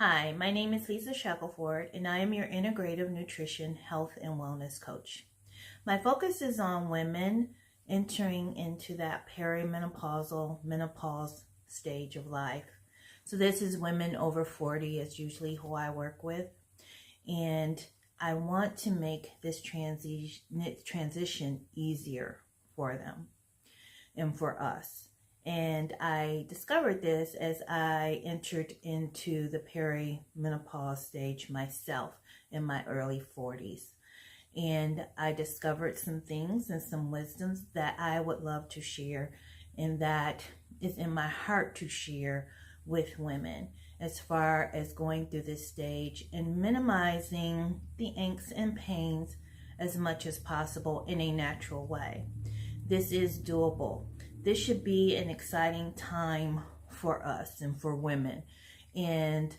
Hi, my name is Lisa Shackelford, and I am your integrative nutrition, health, and wellness coach. My focus is on women entering into that perimenopausal, menopause stage of life. So this is women over 40 is usually who I work with. And I want to make this transition easier for them and for us. And I discovered this as I entered into the perimenopause stage myself in my early 40s. And I discovered some things and some wisdoms that I would love to share, and that is in my heart to share with women as far as going through this stage and minimizing the angst and pains as much as possible in a natural way. This is doable. This should be an exciting time for us and for women. And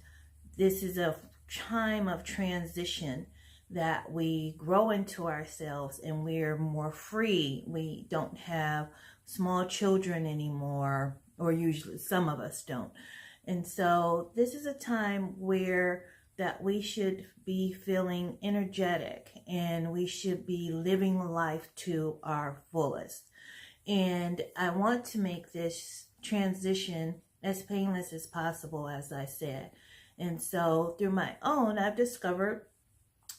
this is a time of transition that we grow into ourselves and we're more free. We don't have small children anymore, or usually some of us don't. And so this is a time where that we should be feeling energetic and we should be living life to our fullest. And I want to make this transition as painless as possible, as I said. And so through my own, I've discovered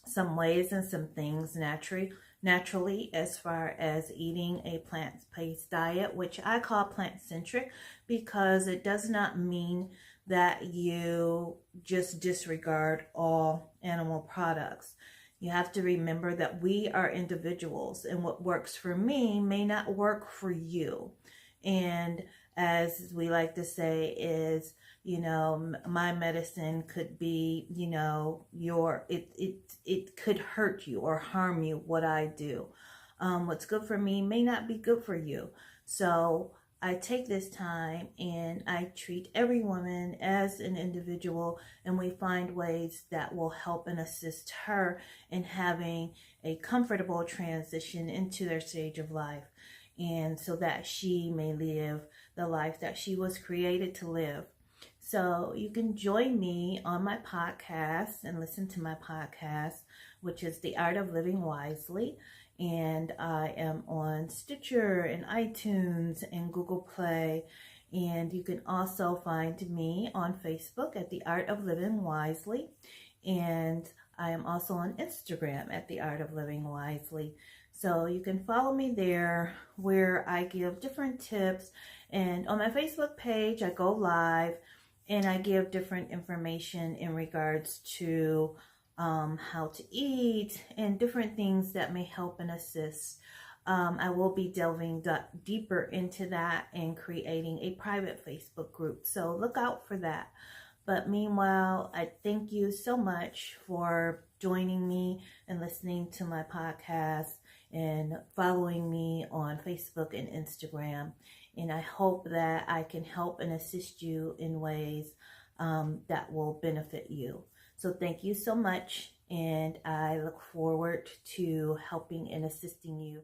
some ways and some things naturally as far as eating a plant-based diet, which I call plant-centric, because it does not mean that you just disregard all animal products. You have to remember that we are individuals, and what works for me may not work for you. And as we like to say is, my medicine could be, it could hurt you or harm you, what I do. What's good for me may not be good for you. So I take this time and I treat every woman as an individual, and we find ways that will help and assist her in having a comfortable transition into their stage of life, and so that she may live the life that she was created to live. So you can join me on my podcast and listen to my podcast, which is The Art of Living Wisely. And I am on Stitcher and iTunes and Google Play. And you can also find me on Facebook at The Art of Living Wisely. And I am also on Instagram at The Art of Living Wisely. So you can follow me there, where I give different tips. And on my Facebook page, I go live and I give different information in regards to how to eat and different things that may help and assist. I will be delving deeper into that and creating a private Facebook group. So look out for that. But meanwhile, I thank you so much for joining me and listening to my podcast and following me on Facebook and Instagram. And I hope that I can help and assist you in ways that will benefit you. So thank you so much, and I look forward to helping and assisting you.